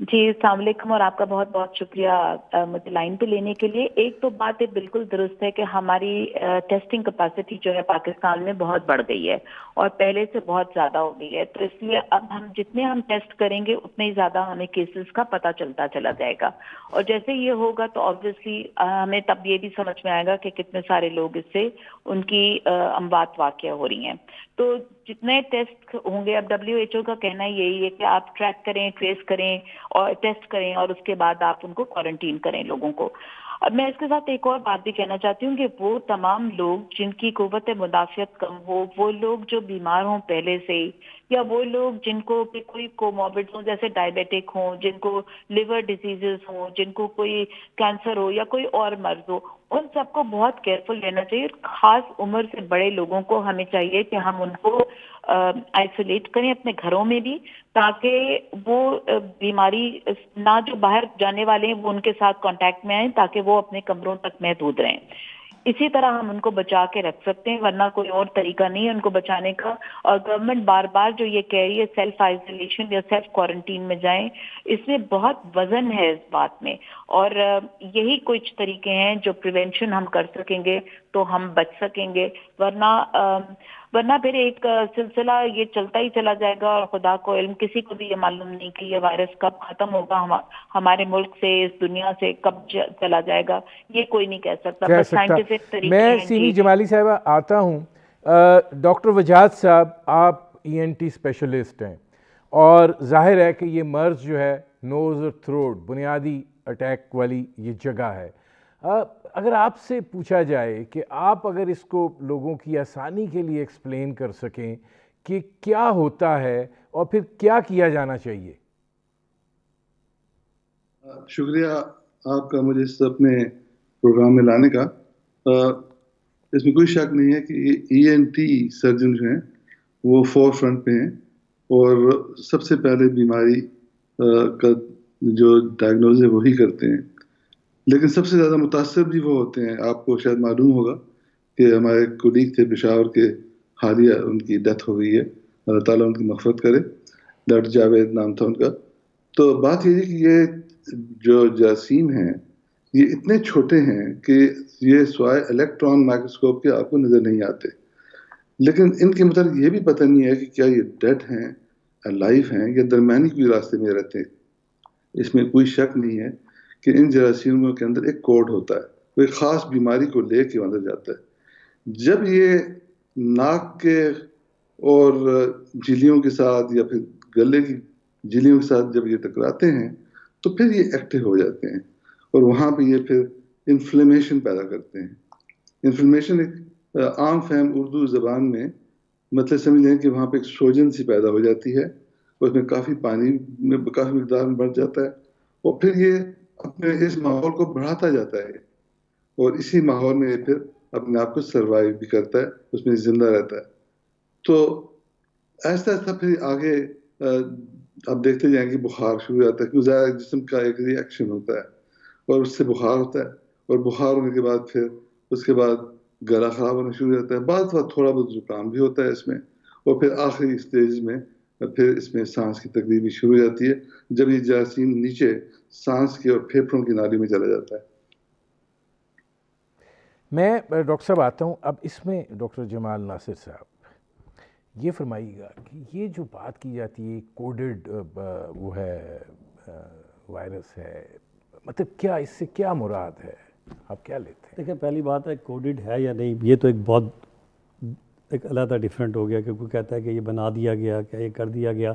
جی السلام علیکم، اور آپ کا بہت بہت شکریہ مجھے لائن پہ لینے کے لیے. ایک تو بات یہ بالکل درست ہے کہ ہماری ٹیسٹنگ کیپیسٹی جو ہے پاکستان میں بہت بڑھ گئی ہے اور پہلے سے بہت زیادہ ہو گئی ہے. تو اس لیے اب جتنے ہم ٹیسٹ کریں گے اتنے ہی زیادہ ہمیں کیسز کا پتہ چلتا چلا جائے گا. اور جیسے یہ ہوگا تو آبویسلی ہمیں تب یہ بھی سمجھ میں آئے گا کہ کتنے سارے لوگ اس سے ان کی اموات واقع ہو رہی ہیں. تو جتنے ٹیسٹ ہوں گے، اب WHO کا کہنا یہی ہے کہ آپ ٹریک کریں، ٹریس کریں اور ٹیسٹ کریں اور اس کے بعد آپ ان کو کوارنٹین کریں لوگوں کو. اب میں اس کے ساتھ ایک اور بات بھی کہنا چاہتی ہوں کہ وہ تمام لوگ جن کی قوت مدافعت کم ہو، وہ لوگ جو بیمار ہوں پہلے سے ہی، یا وہ لوگ جن کو کوئی کوموربڈ ہوں جیسے ڈائبیٹک ہوں، جن کو لیور ڈیزیزز ہوں، جن کو کوئی کینسر ہو یا کوئی اور مرض ہو، ان سب کو بہت کیئرفل رہنا چاہیے. خاص عمر سے بڑے لوگوں کو ہمیں چاہیے کہ ہم ان کو آئسولیٹ کریں اپنے گھروں میں بھی، تاکہ وہ بیماری نہ جو باہر جانے والے ہیں وہ ان کے ساتھ کانٹیکٹ میں آئیں، تاکہ وہ اپنے کمروں تک محدود رہیں. اسی طرح ہم ان کو بچا کے رکھ سکتے ہیں، ورنہ کوئی اور طریقہ نہیں ہے ان کو بچانے کا. اور گورنمنٹ بار بار جو یہ کہہ رہی ہے سیلف آئسولیشن یا سیلف کوارنٹین میں جائیں، اس میں بہت وزن ہے اس بات میں. اور یہی کچھ طریقے ہیں جو پریونشن ہم کر سکیں گے تو ہم بچ سکیں گے. ورنہ پھر ایک سلسلہ یہ چلتا ہی چلا جائے گا، اور خدا کو علم، کسی کو بھی یہ معلوم نہیں کہ یہ وائرس کب ختم ہوگا ہمارے ملک سے، اس دنیا سے کب چلا جائے گا، یہ کوئی نہیں کہہ سکتا. بس سائنٹیفک طریقے میں ہیں. سیمی جمالی صاحبہ آتا ہوں. ڈاکٹر وجاہت صاحب، آپ ENT اسپیشلسٹ ہیں، اور ظاہر ہے کہ یہ مرض جو ہے نوز اور تھروٹ بنیادی اٹیک والی یہ جگہ ہے. اگر آپ سے پوچھا جائے کہ آپ اگر اس کو لوگوں کی آسانی کے لیے ایکسپلین کر سکیں کہ کیا ہوتا ہے اور پھر کیا کیا جانا چاہیے. شکریہ آپ کا مجھے اس اپنے پروگرام میں لانے کا. اس میں کوئی شک نہیں ہے کہ ENT سرجن جو ہیں وہ فور فرنٹ پہ ہیں، اور سب سے پہلے بیماری کا جو ڈائگنوز ہے وہی کرتے ہیں. لیکن سب سے زیادہ متاثر بھی وہ ہوتے ہیں. آپ کو شاید معلوم ہوگا کہ ہمارے کولیگ تھے پشاور کے، حالیہ ان کی ڈیتھ ہو گئی ہے، اللہ تعالیٰ ان کی مغفرت کرے. ڈاکٹر جاوید نام تھا ان کا. تو بات یہ ہے کہ یہ جو جراثیم ہیں یہ اتنے چھوٹے ہیں کہ یہ سوائے الیکٹران مائکروسکوپ کے آپ کو نظر نہیں آتے. لیکن ان کے متعلق یہ بھی پتہ نہیں ہے کہ کیا یہ ڈیڈ ہیں، لائف ہیں، یا درمیانی کوئی راستے میں رہتے ہیں. اس میں کوئی شک نہیں ہے کہ ان جراثیموں کے اندر ایک کوڈ ہوتا ہے، وہ ایک خاص بیماری کو لے کے اندر جاتا ہے. جب یہ ناک کے اور جھلیوں کے ساتھ یا پھر گلے کی جھلیوں کے ساتھ جب یہ ٹکراتے ہیں تو پھر یہ ایکٹیو ہو جاتے ہیں، اور وہاں پہ یہ پھر انفلیمیشن پیدا کرتے ہیں. انفلیمیشن ایک عام فہم اردو زبان میں مطلب سمجھ لیں کہ وہاں پہ ایک سوجن سی پیدا ہو جاتی ہے، اس میں کافی پانی میں کافی مقدار میں بڑھ جاتا ہے، اور پھر یہ اپنے اس ماحول کو بڑھاتا جاتا ہے، اور اسی ماحول میں یہ پھر اپنے آپ کو سروائیو بھی کرتا ہے، اس میں زندہ رہتا ہے. تو ایسا ایسا پھر آگے آپ دیکھتے جائیں کہ بخار شروع ہو جاتا ہے، کیونکہ ظاہر جسم کا ایک ری ایکشن ہوتا ہے، اور اس سے بخار ہوتا ہے، اور بخار ہونے کے بعد پھر اس کے بعد گلا خراب ہونا شروع ہو جاتا ہے. بعض وقت تھوڑا بہت زکام بھی ہوتا ہے اس میں، اور پھر آخری اسٹیج میں پھر اس میں سانس کی تکلیف بھی شروع ہو جاتی ہے جب یہ جراثیم نیچے سانس کی اور پھیپھڑوں کی نالی میں چلا جاتا ہے. میں ڈاکٹر صاحب آتا ہوں. اب اس میں ڈاکٹر جمال ناصر صاحب یہ فرمائیے گا کہ یہ جو بات کی جاتی ہے کوڈڈ وہ ہے وائرس ہے، مطلب کیا اس سے کیا مراد ہے، آپ کیا لیتے ہیں؟ دیکھیں پہلی بات ہے کوڈڈ ہے یا نہیں، یہ تو ایک بہت ایک علیحدہ ڈیفرنٹ ہو گیا، کیونکہ کہتا ہے کہ یہ بنا دیا گیا، کہ یہ کر دیا گیا.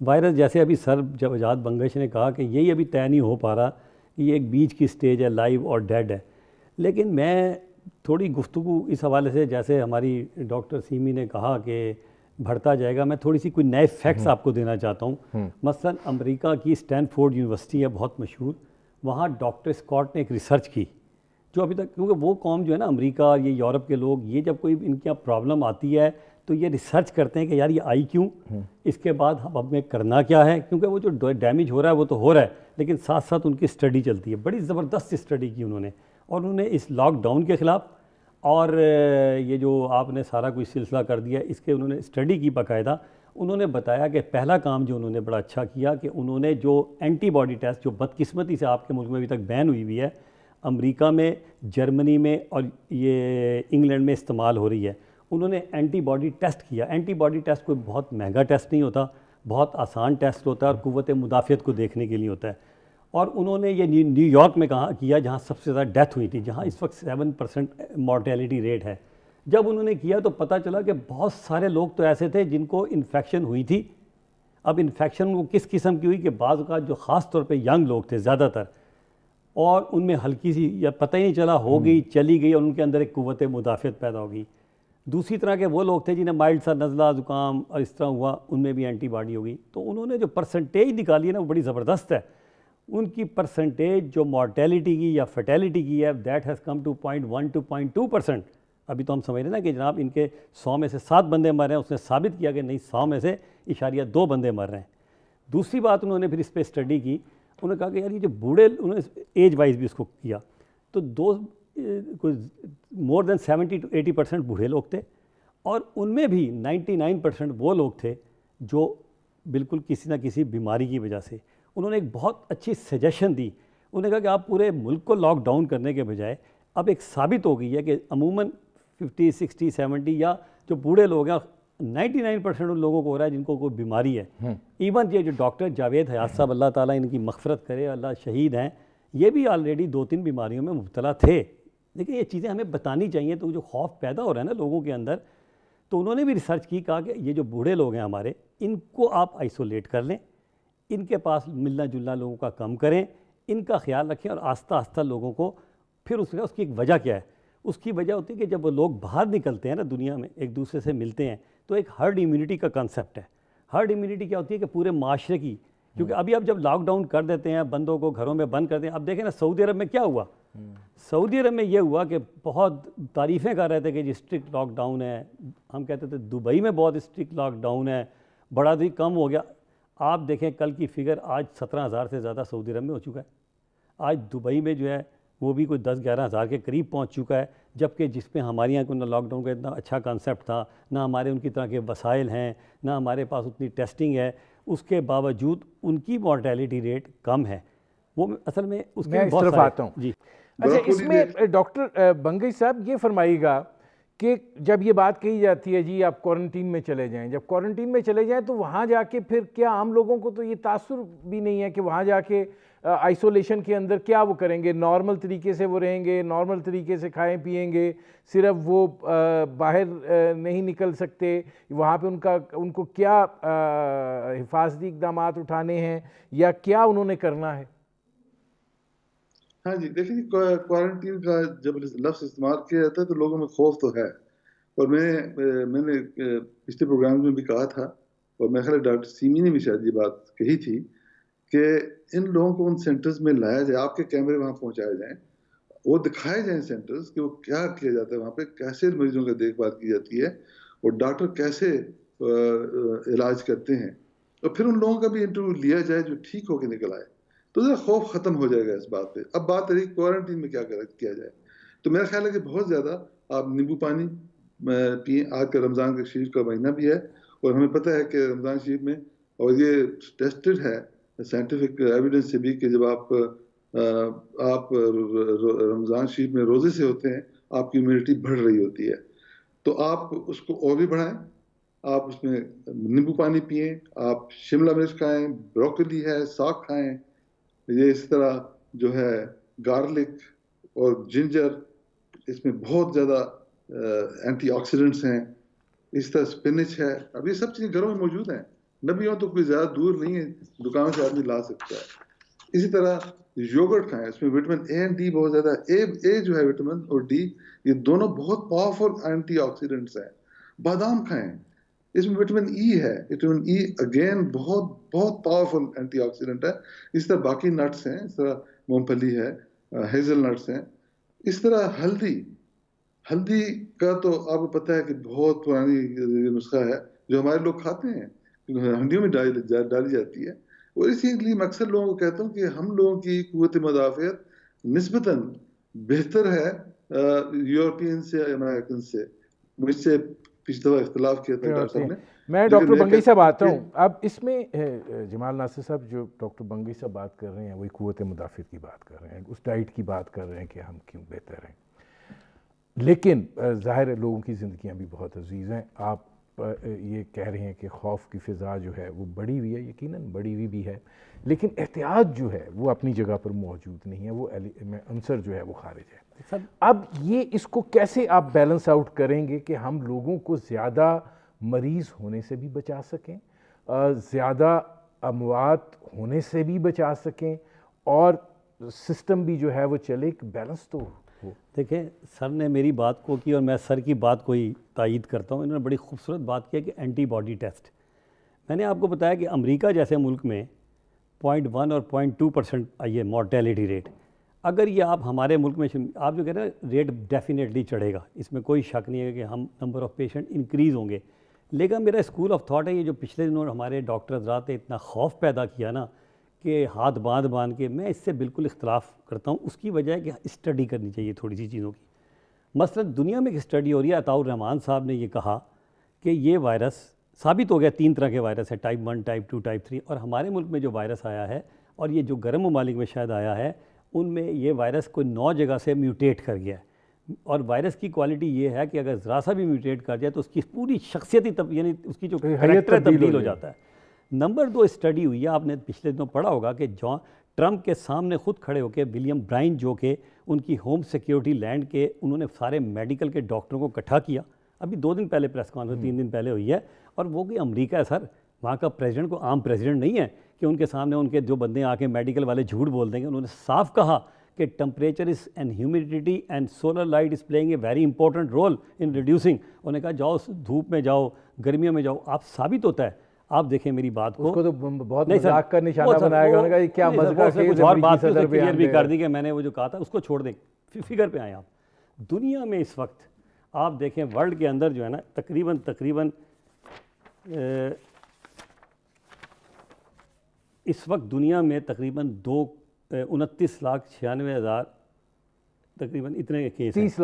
وائرس جیسے ابھی سر وجاہت بنگش نے کہا کہ یہی ابھی طے نہیں ہو پا رہا کہ یہ ایک بیچ کی سٹیج ہے، لائیو اور ڈیڈ ہے. لیکن میں تھوڑی گفتگو اس حوالے سے، جیسے ہماری ڈاکٹر سیمی نے کہا کہ بڑھتا جائے گا، میں تھوڑی سی کوئی نئے فیکٹس آپ کو دینا چاہتا ہوں. مثلا امریکہ کی اسٹینفورڈ یونیورسٹی ہے بہت مشہور، وہاں ڈاکٹر اسکاٹ نے ایک ریسرچ کی جو ابھی تک، کیونکہ وہ قوم جو ہے نا امریکہ، یہ یورپ کے لوگ، یہ جب کوئی ان کی پرابلم آتی ہے تو یہ ریسرچ کرتے ہیں کہ یار یہ آئی کیوں، اس کے بعد ہمیں کرنا کیا ہے، کیونکہ وہ جو ڈیمیج ہو رہا ہے وہ تو ہو رہا ہے، لیکن ساتھ ساتھ ان کی اسٹڈی چلتی ہے. بڑی زبردست اسٹڈی کی انہوں نے، اور انہوں نے اس لاک ڈاؤن کے خلاف اور یہ جو آپ نے سارا کوئی سلسلہ کر دیا، اس کے انہوں نے اسٹڈی کی باقاعدہ، انہوں نے بتایا کہ پہلا کام جو انہوں نے بڑا اچھا کیا کہ انہوں نے جو اینٹی باڈی ٹیسٹ جو بدقسمتی سے آپ کے ملک میں ابھی تک بین ہوئی ہے، امریکہ میں، جرمنی میں اور یہ انگلینڈ میں استعمال ہو رہی ہے، انہوں نے اینٹی باڈی ٹیسٹ کیا۔ اینٹی باڈی ٹیسٹ کوئی بہت مہنگا ٹیسٹ نہیں ہوتا، بہت آسان ٹیسٹ ہوتا ہے اور قوت مدافعت کو دیکھنے کے لیے ہوتا ہے، اور انہوں نے یہ نیو یارک میں کیا جہاں سب سے زیادہ ڈیتھ ہوئی تھی، جہاں اس وقت 7% مورٹیلٹی ریٹ ہے۔ جب انہوں نے کیا تو پتہ چلا کہ بہت سارے لوگ تو ایسے تھے جن کو انفیکشن ہوئی تھی۔ اب انفیکشن وہ کس قسم کی ہوئی کہ بعض اوقات جو خاص طور پہ ینگ لوگ تھے زیادہ تر، اور ان میں ہلکی سی یا پتہ ہی نہیں چلا ہو گئی، چلی گئی، اور ان کے اندر ایک قوت مدافعت پیدا ہو گئی۔ دوسری طرح کے وہ لوگ تھے جنہیں مائلڈ سا نزلہ زکام اور اس طرح ہوا، ان میں بھی اینٹی باڈی ہو گئی۔ تو انہوں نے جو پرسنٹیج نکالی ہے نا وہ بڑی زبردست ہے۔ ان کی پرسنٹیج جو مورٹیلٹی کی یا فیٹیلٹی کی ہے that has come to 0.1 to 0.2%۔ ابھی تو ہم سمجھ رہے ہیں نا کہ جناب ان کے 100 میں سے 7 بندے مر رہے ہیں، اس نے ثابت کیا کہ نہیں 100 میں سے 0.2 بندے مر رہے ہیں۔ دوسری بات انہوں نے پھر اس پہ اسٹڈی کی، انہوں نے کہا کہ یار یہ جو بوڑھے، انہوں نے ایج وائز بھی اس کو کیا، تو کوئی مور دین 70 to 80% بوڑھے لوگ تھے، اور ان میں بھی 99% وہ لوگ تھے جو بالکل کسی نہ کسی بیماری کی وجہ سے۔ انہوں نے ایک بہت اچھی سجیشن دی، انہوں نے کہا کہ آپ پورے ملک کو لاک ڈاؤن کرنے کے بجائے اب ایک ثابت ہو گئی ہے کہ عموماً 50 60 70 یا جو بوڑھے لوگ ہیں 99% ان لوگوں کو ہو رہا ہے جن کو کوئی بیماری ہے۔ ایون یہ جو ڈاکٹر جاوید حیات صاحب، اللہ تعالیٰ ان کی مغفرت کرے، اللہ شہید ہیں، یہ بھی آلریڈی 2-3 بیماریوں میں مبتلا تھے، لیکن یہ چیزیں ہمیں بتانی چاہیے۔ تو جو خوف پیدا ہو رہا ہے نا لوگوں کے اندر، تو انہوں نے بھی ریسرچ کی، کہا کہ یہ جو بوڑھے لوگ ہیں ہمارے، ان کو آپ آئسولیٹ کر لیں، ان کے پاس ملنا جلنا لوگوں کا کم کریں، ان کا خیال رکھیں، اور آہستہ آہستہ لوگوں کو پھر اس کی ایک وجہ کیا ہے؟ اس کی وجہ ہوتی ہے کہ جب وہ لوگ باہر نکلتے ہیں نا دنیا میں، ایک دوسرے سے ملتے ہیں، تو ایک ہرڈ امیونٹی کا کنسیپٹ ہے۔ ہرڈ امیونٹی کیا ہوتی ہے کہ پورے معاشرے کی، کیونکہ ابھی آپ جب لاک ڈاؤن کر دیتے ہیں، بندوں کو گھروں میں بند کر دیں، اب دیکھیں نا سعودی عرب میں کیا ہوا۔ سعودی عرب میں یہ ہوا کہ بہت تعریفیں کر رہے تھے کہ جی اسٹرکٹ لاک ڈاؤن ہے، ہم کہتے تھے دبئی میں بہت اسٹرکٹ لاک ڈاؤن ہے، بڑا بھی کم ہو گیا۔ آپ دیکھیں کل کی فگر آج 17,000 سے زیادہ سعودی عرب میں ہو چکا ہے۔ آج دبئی میں جو ہے وہ بھی کوئی 10-11 ہزار کے قریب پہنچ چکا ہے، جبکہ جس پہ ہمارے یہاں کو لاک ڈاؤن کا اتنا اچھا کانسیپٹ تھا، نہ ہمارے ان کی طرح کے وسائل ہیں، نہ ہمارے پاس اتنی ٹیسٹنگ ہے، اس کے باوجود ان کی مورٹیلٹی ریٹ کم ہے۔ وہ اصل میں اس میں اس طرف آتا ہوں۔ جی اچھا، اس میں ڈاکٹر بنگش صاحب یہ فرمائیے گا کہ جب یہ بات کہی جاتی ہے جی آپ کوارنٹین میں چلے جائیں، جب کوارنٹین میں چلے جائیں تو وہاں جا کے پھر کیا عام لوگوں کو تو یہ تاثر بھی نہیں ہے کہ وہاں جا کے آئسولیشن کے اندر کیا وہ کریں گے؟ نارمل طریقے سے وہ رہیں گے، نارمل طریقے سے کھائیں پیئیں گے، صرف وہ باہر نہیں نکل سکتے، وہاں پہ ان کو کیا حفاظتی اقدامات اٹھانے ہیں یا کیا انہوں نے کرنا ہے؟ ہاں جی، دیکھیں کوارنٹین کا جب لفظ استعمال کیا جاتا ہے تو لوگوں میں خوف تو ہے، اور میں نے پچھلے پروگرام میں بھی کہا تھا، اور میرے خیال ڈاکٹر سیمی نے بھی شاید یہ بات کہی تھی کہ ان لوگوں کو ان سینٹرز میں لایا جائے، آپ کے کیمرے وہاں پہنچائے جائیں، وہ دکھائے جائیں سینٹرز کہ وہ کیا کیا جاتا ہے وہاں پہ، کیسے مریضوں کا دیکھ بھال کی جاتی ہے، اور ڈاکٹر کیسے علاج کرتے ہیں، اور پھر ان لوگوں کا بھی انٹرویو لیا جائے جو ٹھیک ہو کے نکل آئے، تو ذرا خوف ختم ہو جائے گا اس بات پہ۔ اب بات رہی کوارنٹین میں کیا کیا جائے، تو میرا خیال ہے کہ بہت زیادہ آپ نیمبو پانی پئیں۔ آج کا رمضان کا شریف کا مہینہ بھی ہے، اور ہمیں پتہ ہے کہ رمضان شریف میں، اور یہ ٹیسٹڈ ہے سائنٹیفک ایویڈنس سے بھی، کہ جب آپ رمضان شریف میں روزے سے ہوتے ہیں آپ کی امیونٹی بڑھ رہی ہوتی ہے، تو آپ اس کو اور بھی بڑھائیں، آپ اس میں نیمبو پانی پئیں، آپ شملہ مرچ کھائیں، بروکلی ہے، ساگ کھائیں، یہ اس طرح جو ہے گارلک اور جنجر، اس میں بہت زیادہ اینٹی آکسیڈنٹس ہیں، اس طرح سپینچ ہے، اب یہ سب چیزیں گھروں میں موجود ہیں، نبیوں تو کوئی زیادہ دور نہیں ہے، دکانوں سے آدمی لا سکتا ہے۔ اسی طرح یوگرٹ کھائیں، اس میں وٹامن اے اینڈ ڈی بہت زیادہ، اے جو ہے وٹامن اور ڈی یہ دونوں بہت پاورفل اینٹی آکسیڈنٹس ہیں۔ بادام کھائیں، اس میں وٹامن ای ہے، وٹامن ای اگین بہت بہت پاورفل اینٹی آکسیڈنٹ ہے۔ اس طرح باقی نٹس ہیں، اس طرح مونگ پھلی ہے، ہیزل نٹس ہیں، اس طرح ہلدی کا تو آپ کو پتہ ہے کہ بہت پرانی نسخہ ہے جو ہمارے لوگ کھاتے ہیں، ہنڈیوں میں ڈالی جاتی ہے، اور اسی لیے میں اکثر لوگوں کو کہتا ہوں کہ ہم لوگوں کی قوت مدافعت نسبتاً بہتر ہے یورپین سے، امریکن سے۔ مجھ سے پچھلی دفعہ اختلاف کیا تھا ڈاکٹر صاحب نے، میں ڈاکٹر بنگئی صاحب آتا ہوں. اب اس میں جمال ناصر صاحب جو ڈاکٹر بنگئی صاحب بات کر رہے ہیں وہی قوت مدافعت کی بات کر رہے ہیں, اس ڈائٹ کی بات کر رہے ہیں کہ ہم کیوں بہتر ہیں, لیکن ظاہر ہے لوگوں کی زندگیاں بھی بہت عزیز ہیں. آپ یہ کہہ رہے ہیں کہ خوف کی فضا جو ہے وہ بڑی ہوئی ہے, یقیناً بڑی ہوئی بھی ہے, لیکن احتیاط جو ہے وہ اپنی جگہ پر موجود نہیں ہے, وہ عنصر جو ہے وہ خارج ہے. اب یہ اس کو کیسے آپ بیلنس آؤٹ کریں گے کہ ہم لوگوں کو زیادہ مریض ہونے سے بھی بچا سکیں, زیادہ اموات ہونے سے بھی بچا سکیں, اور سسٹم بھی جو ہے وہ چلے, ایک بیلنس تو ہو. دیکھیں سر نے میری بات کو کی اور میں سر کی بات کو ہی تائید کرتا ہوں. انہوں نے بڑی خوبصورت بات کیا کہ اینٹی باڈی ٹیسٹ. میں نے آپ کو بتایا کہ امریکہ جیسے ملک میں 0.1 اور 0.2% آئی ہے مورٹیلٹی ریٹ. اگر یہ آپ ہمارے ملک میں آپ جو کہہ رہے ہیں ریٹ ڈیفینیٹلی چڑھے گا, اس میں کوئی شک نہیں ہے کہ ہم نمبر آف پیشنٹ انکریز ہوں گے, لیکن میرا اسکول آف تھاٹ ہے یہ جو پچھلے دنوں ہمارے ڈاکٹر حضرات نے اتنا خوف پیدا کیا نا کہ ہاتھ باندھ کے, میں اس سے بالکل اختلاف کرتا ہوں. اس کی وجہ ہے کہ اسٹڈی کرنی چاہیے تھوڑی سی چیزوں کی. مثلا دنیا میں ایک اسٹڈی ہو رہی ہے, عطاء الرحمان صاحب نے یہ کہا کہ یہ وائرس ثابت ہو گیا 3 طرح کے وائرس ہے, ٹائپ 1, ٹائپ 2, ٹائپ 3, اور ہمارے ملک میں جو وائرس آیا ہے اور یہ جو گرم ممالک میں شاید آیا ہے ان میں یہ وائرس کوئی 9 جگہ سے میوٹیٹ کر گیا ہے. اور وائرس کی کوالٹی یہ ہے کہ اگر ذرا سا بھی میوٹیٹ کر جائے تو اس کی پوری شخصیت ہی یعنی اس کی جو کریکٹر تبدیل ہو جاتا ہے. نمبر 2 اسٹڈی ہوئی ہے, آپ نے پچھلے دنوں پڑھا ہوگا کہ ٹرمپ کے سامنے خود کھڑے ہو کے ولیم برائن جو کہ ان کی ہوم سیکیورٹی لینڈ کے, انہوں نے سارے میڈیکل کے ڈاکٹروں کو اکٹھا کیا. ابھی 2 دن پہلے پریس کانفرنس 3 دن پہلے ہوئی ہے, اور وہ کہ امریکہ ہے سر, وہاں کا پریزیڈنٹ کو عام پریزیڈنٹ نہیں ہے کہ ان کے سامنے ان کے جو بندے آ کے میڈیکل والے جھوٹ بول دیں گے. انہوں نے صاف کہا کہ temperature is and humidity and solar light is playing a very important role in reducing. انہوں نے کہا جاؤ دھوپ میں جاؤ, گرمیوں میں جاؤ, آپ ثابت ہوتا ہے. آپ دیکھیں میری بات کو, اس کو تو بہت مذاق کا نشانہ بنائے گا, انہوں نے کہا یہ کیا مذاق ہے, کچھ اور بات کلیئر بھی کر دی کہ میں نے وہ جو کہا تھا اس کو چھوڑ دیں. فگر پہ آئیں آپ. دنیا میں اس وقت آپ دیکھیں ورلڈ کے اندر جو ہے نا تقریباً اس وقت دنیا میں تقریباً 29,96,000 تقریباً اتنے کیس ہیں, 30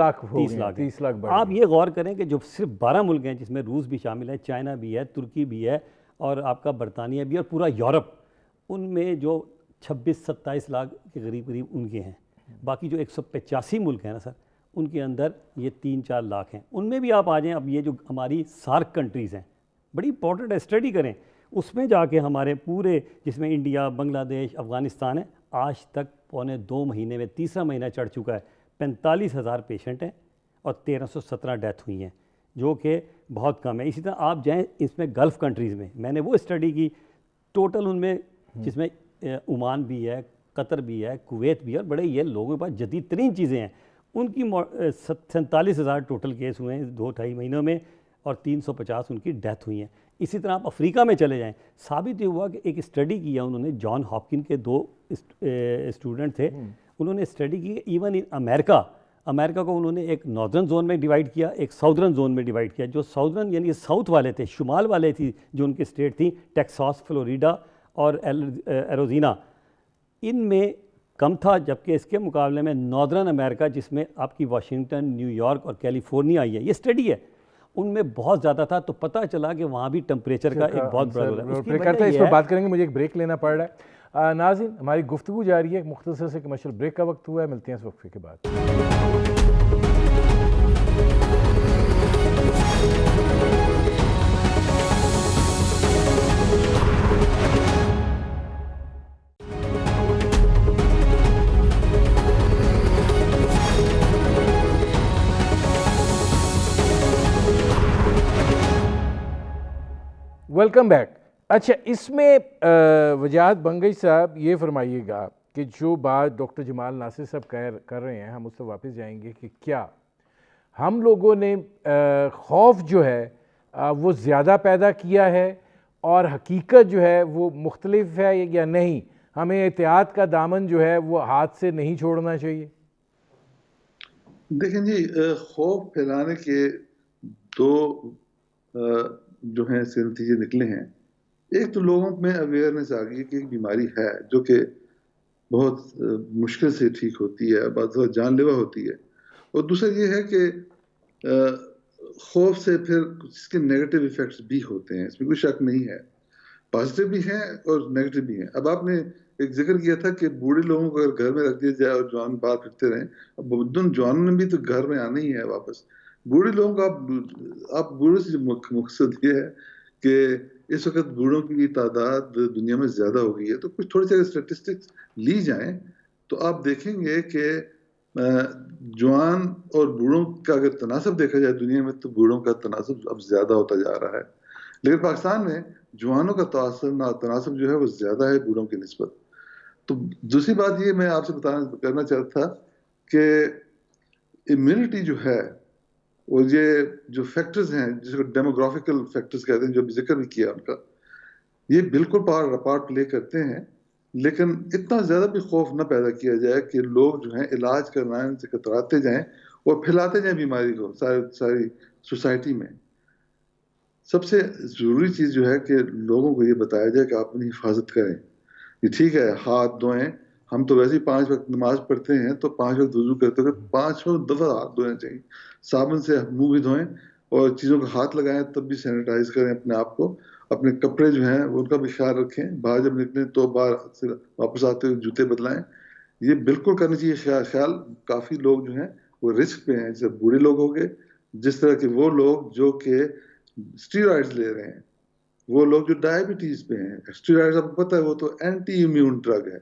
لاکھ. آپ یہ غور کریں کہ جو صرف 12 ملک ہیں جس میں روس بھی شامل ہے, چائنا بھی ہے, ترکی بھی ہے, اور آپ کا برطانیہ بھی, اور پورا یورپ, ان میں جو 26-27 لاکھ کے قریب ان کے ہیں. باقی جو 185 ملک ہیں نا سر, ان کے اندر یہ 3-4 لاکھ ہیں. ان میں بھی آپ آ جائیں. اب یہ جو ہماری سارک کنٹریز ہیں بڑی امپورٹنٹ ہے, اسٹڈی کریں اس میں جا کے ہمارے پورے جس میں انڈیا, بنگلہ دیش, افغانستان ہے, آج تک 2.25 مہینے میں 3را مہینہ چڑھ چکا ہے, 45,000 پیشنٹ ہیں اور 1317 ڈیتھ ہوئی ہیں, جو کہ بہت کم ہے. اسی طرح آپ جائیں اس میں گلف کنٹریز میں, میں نے وہ اسٹڈی کی, ٹوٹل ان میں جس میں عمان بھی ہے, قطر بھی ہے, کویت بھی ہے, اور بڑے یہ لوگوں کے پاس جدید ترین چیزیں ہیں, ان کی 47,000 ٹوٹل کیس ہوئے ہیں 2-2.5 مہینوں میں, اور 350 ان کی ڈیتھ ہوئی ہیں. اسی طرح آپ افریقہ میں چلے جائیں, ثابت یہ ہوا کہ ایک اسٹڈی کیا انہوں نے, جان ہاپکن کے 2 اسٹوڈنٹ تھے, انہوں نے اسٹڈی کی ایون ان امریکہ کو انہوں نے ایک ناردرن زون میں ڈیوائڈ کیا, ایک ساؤدرن زون میں ڈیوائڈ کیا. جو ساؤدرن یعنی ساؤتھ والے تھے, شمال والے تھی جو ان کی اسٹیٹ تھیں, ٹیکساس, فلوریڈا اور ایروزینا, ان میں کم تھا, جبکہ اس کے مقابلے میں ناردرن امریکہ جس میں آپ کی واشنگٹن, نیو یارک اور کیلیفورنیا آئی ہے, یہ اسٹڈی ہے, ان میں بہت زیادہ تھا. تو پتہ چلا کہ وہاں بھی ٹمپریچر کا ایک بہت بڑا رول ہے. اس پر بات کریں گے, مجھے ایک بریک لینا پڑ رہا ہے. ناظرین, ہماری گفتگو جاری ہے, ایک مختصر سے کمرشل بریک کا وقت ہوا ہے, ملتے ہیں اس وقفے کے بعد. Welcome back. اچھا, اس میں وجاہت بنگئی صاحب یہ فرمائیے گا کہ جو بات ڈاکٹر جمال ناصر صاحب کر رہے ہیں, ہم اس سے واپس جائیں گے کہ کیا ہم لوگوں نے خوف جو ہے وہ زیادہ پیدا کیا ہے, اور حقیقت جو ہے وہ مختلف ہے یا نہیں؟ ہمیں احتیاط کا دامن جو ہے وہ ہاتھ سے نہیں چھوڑنا چاہیے. دیکھیں جی, خوف پھیلانے کے 2 جو ہیں سے نتیجے نکلے ہیں. ایک تو لوگوں میں اویئرنیس آ گئی کہ ایک بیماری ہے جو کہ بہت مشکل سے ٹھیک ہوتی ہے, بعض وقت جان لیوا ہوتی ہے. اور دوسرا یہ ہے کہ خوف سے پھر اس کے نیگیٹو ایفیکٹس بھی ہوتے ہیں، اس میں کوئی شک نہیں ہے، پازیٹیو بھی ہیں اور نیگیٹو بھی ہیں. اب آپ نے ایک ذکر کیا تھا کہ بوڑھے لوگوں کو اگر گھر میں رکھ دیا جائے اور جوان باہر پھرتے رہیں، اب جوانوں نے بھی تو گھر میں آنا ہی ہے واپس. بوڑھے لوگوں کو آپ بوڑھوں سے مقصد یہ ہے کہ اس وقت بوڑھوں کی تعداد دنیا میں زیادہ ہو گئی ہے، تو کچھ تھوڑے سے اسٹیٹسٹکس لی جائیں تو آپ دیکھیں گے کہ جوان اور بوڑھوں کا اگر تناسب دیکھا جائے دنیا میں تو بوڑھوں کا تناسب اب زیادہ ہوتا جا رہا ہے، لیکن پاکستان میں جوانوں کا تناسب جو ہے وہ زیادہ ہے بوڑھوں کی نسبت. تو دوسری بات یہ میں آپ سے کرنا چاہتا تھا کہ امیونٹی جو ہے اور یہ جو فیکٹرز ہیں جس کو ڈیموگرافیکل فیکٹرز کہتے ہیں، جو بھی ذکر بھی کیا ان کا، یہ بالکل پارٹ پلے کرتے ہیں، لیکن اتنا زیادہ بھی خوف نہ پیدا کیا جائے کہ لوگ جو ہیں علاج کروانے سے کتراتے جائیں اور پھیلاتے جائیں بیماری کو ساری سوسائٹی میں. سب سے ضروری چیز جو ہے کہ لوگوں کو یہ بتایا جائے کہ آپ اپنی حفاظت کریں. یہ ٹھیک ہے ہاتھ دھوئیں، ہم تو ویسے ہی 5 وقت نماز پڑھتے ہیں تو 5 وقت وضو کرتے ہوئے 5 دفعہ ہاتھ دھونے چاہیے، صابن سے منہ بھی دھوئیں اور چیزوں کا ہاتھ لگائیں تب بھی سینیٹائز کریں اپنے آپ کو. اپنے کپڑے جو ہیں ان کا بھی خیال رکھیں، باہر جب نکلیں تو باہر واپس آتے ہوئے جوتے بدلائیں. یہ بالکل کرنا چاہیے خیال. کافی لوگ جو ہیں وہ رسک پہ ہیں، جیسے بوڑھے لوگ ہو گئے، جس طرح کہ وہ لوگ جو کہ اسٹیرائڈز لے رہے ہیں، وہ لوگ جو ڈائبٹیز پہ ہیں. اسٹیرائڈز آپ کو پتہ ہے وہ تو اینٹی امیون ڈرگ ہے.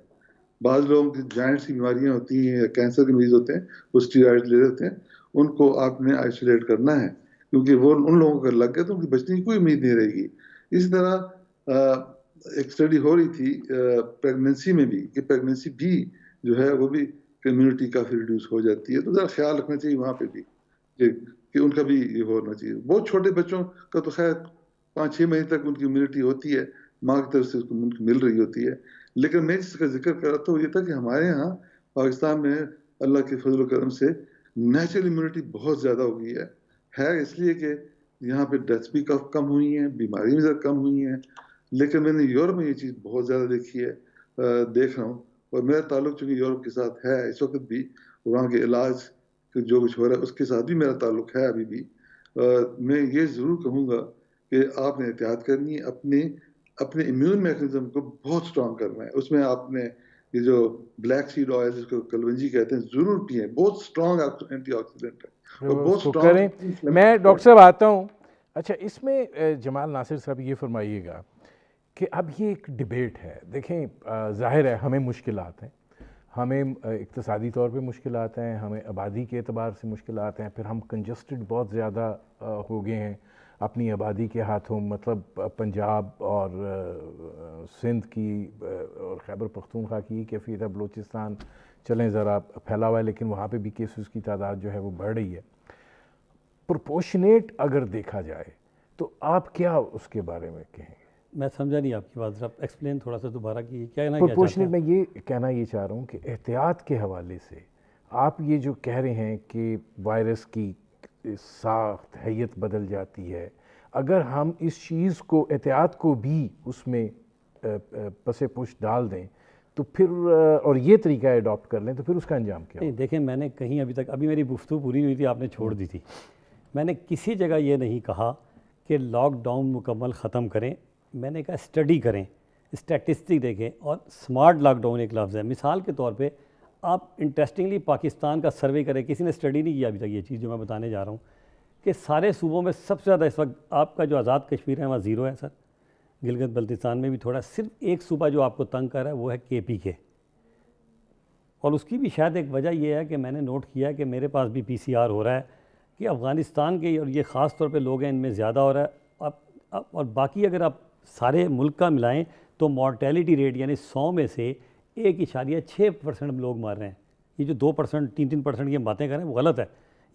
بعض لوگوں کی جوائنٹس کی بیماریاں ہوتی ہیں یا کینسر کے مریض ہوتے ہیں وہ اسٹیرائڈز لے رہے ہیں، ان کو آپ نے آئسولیٹ کرنا ہے کیونکہ وہ ان لوگوں کو لگ گئے تو ان کی بچنے کی کوئی امید نہیں رہے گی. اسی طرح ایک اسٹڈی ہو رہی تھی پریگننسی میں بھی کہ پریگننسی بھی جو ہے وہ بھی کمیونٹی کافی ریڈیوس ہو جاتی ہے. تو ذرا خیال رکھنا چاہیے وہاں پہ بھی کہ ان کا بھی یہ ہونا چاہیے. بہت چھوٹے بچوں کا تو خیر 5-6 مہینے تک ان کی امیونٹی ہوتی ہے، ماں کی طرف سے اس کو مل رہی ہوتی ہے. لیکن میں جس کا ذکر کر رہا تھا وہ یہ تھا کہ ہمارے یہاں پاکستان میں اللہ کے فضل و کرم سے نیچرل امیونٹی بہت زیادہ ہو گئی ہے اس لیے کہ یہاں پہ ڈیتھس بھی کم ہوئی ہیں، بیماریاں بھی زیادہ کم ہوئی ہیں. لیکن میں نے یورپ میں یہ چیز بہت زیادہ دیکھی ہے، دیکھ رہا ہوں، اور میرا تعلق چونکہ یورپ کے ساتھ ہے اس وقت بھی، وہاں کے علاج جو کچھ ہو رہا ہے اس کے ساتھ بھی میرا تعلق ہے ابھی بھی. میں یہ ضرور کہوں گا کہ آپ نے احتیاط کرنی ہے، اپنے امیون میکنزم کو بہت سٹرونگ کرنا ہے. اس میں آپ نے یہ جو بلیک سیڈ آئل جس کو کلونجی کہتے ہیں ضرور پئیں، بہت سٹرونگ اینٹی آکسیڈنٹ ہے اور بہت اس کو سٹرونگ. کریں. میں ڈاکٹر صاحب آتا ہوں. اچھا اس میں جمال ناصر صاحب یہ فرمائیے گا کہ اب یہ ایک ڈیبیٹ ہے. دیکھیں ظاہر ہے ہمیں مشکلات ہیں، ہمیں اقتصادی طور پہ مشکلات ہیں، ہمیں آبادی کے اعتبار سے مشکلات ہیں، پھر ہم کنجسٹڈ بہت زیادہ ہو گئے ہیں اپنی آبادی کے ہاتھوں. مطلب پنجاب اور سندھ کی اور خیبر پختونخوا کی کیفیت ہے، بلوچستان چلیں ذرا پھیلا ہوا ہے لیکن وہاں پہ بھی کیسز کی تعداد جو ہے وہ بڑھ رہی ہے. پرپورشنیٹ اگر دیکھا جائے تو آپ کیا اس کے بارے میں کہیں گے؟ میں سمجھا نہیں آپ کی بات، ذرا ایکسپلین تھوڑا سا دوبارہ کیجیے. کیا نا پرپورشنیٹ میں یہ کہنا یہ چاہ رہا ہوں کہ احتیاط کے حوالے سے آپ یہ جو کہہ رہے ہیں کہ وائرس کی ساخت حیت بدل جاتی ہے، اگر ہم اس چیز کو احتیاط کو بھی اس میں پس پش ڈال دیں تو پھر اور یہ طریقہ اڈاپٹ کر لیں تو پھر اس کا انجام کیا؟ نہیں دیکھیں، میں نے کہیں ابھی میری گفتگو پوری ہوئی تھی، آپ نے چھوڑ دی تھی. میں نے کسی جگہ یہ نہیں کہا کہ لاک ڈاؤن مکمل ختم کریں. میں نے کہا اسٹڈی کریں، اسٹیٹسٹک دیکھیں، اور سمارٹ لاک ڈاؤن ایک لفظ ہے. مثال کے طور پہ آپ انٹرسٹنگلی پاکستان کا سروے کریں، کسی نے اسٹڈی نہیں کیا ابھی تک یہ چیز جو میں بتانے جا رہا ہوں، کہ سارے صوبوں میں سب سے زیادہ اس وقت آپ کا جو آزاد کشمیر ہے وہاں 0 ہے سر. گلگت بلتستان میں بھی تھوڑا، صرف ایک صوبہ جو آپ کو تنگ کر رہا ہے وہ ہے KPK. اور اس کی بھی شاید ایک وجہ یہ ہے کہ میں نے نوٹ کیا کہ میرے پاس بھی PCR ہو رہا ہے کہ افغانستان کے، اور یہ خاص طور پہ لوگ ہیں ان میں زیادہ ہو رہا ہے. اور باقی اگر آپ سارے ملک کا ملائیں تو مورٹیلٹی ریٹ یعنی 100 میں سے 1.6% لوگ مار رہے ہیں. یہ جو 2%, 3% کی باتیں کر رہے ہیں وہ غلط ہے.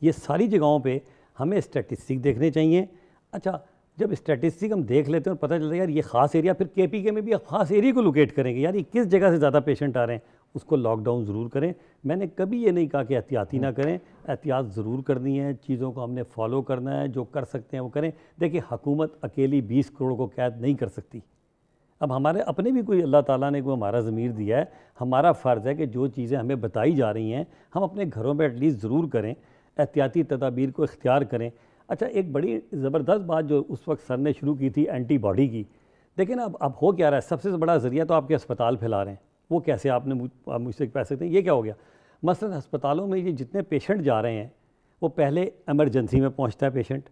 یہ ساری جگہوں پہ ہمیں اسٹیٹسٹک دیکھنے چاہیے. اچھا جب اسٹیٹسٹک ہم دیکھ لیتے ہیں اور پتہ چلتا ہے یار یہ خاص ایریا، پھر KPK میں بھی خاص ایریا کو لوکیٹ کریں گے، یار یہ کس جگہ سے زیادہ پیشنٹ آ رہے ہیں، اس کو لاک ڈاؤن ضرور کریں. میں نے کبھی یہ نہیں کہا کہ احتیاطی نہ کریں، احتیاط ضرور کرنی ہے، چیزوں کو ہم نے فالو کرنا ہے، جو کر سکتے ہیں وہ کریں. دیکھیں حکومت اکیلی 20 کروڑ کو قید نہیں کر سکتی. اب ہمارے اپنے بھی کوئی اللہ تعالیٰ نے کوئی ہمارا ضمیر دیا ہے، ہمارا فرض ہے کہ جو چیزیں ہمیں بتائی جا رہی ہیں ہم اپنے گھروں میں ایٹ لیسٹ ضرور کریں، احتیاطی تدابیر کو اختیار کریں. اچھا ایک بڑی زبردست بات جو اس وقت سر نے شروع کی تھی اینٹی باڈی کی، دیکھیں نا اب ہو کیا رہا ہے، سب سے بڑا ذریعہ تو آپ کے ہسپتال پھیلا رہے ہیں، وہ کیسے آپ نے مجھ سے کہہ سکتے ہیں یہ کیا ہو گیا؟ مثلا ہسپتالوں میں یہ جتنے پیشنٹ جا رہے ہیں وہ پہلے ایمرجنسی میں پہنچتا ہے پیشنٹ،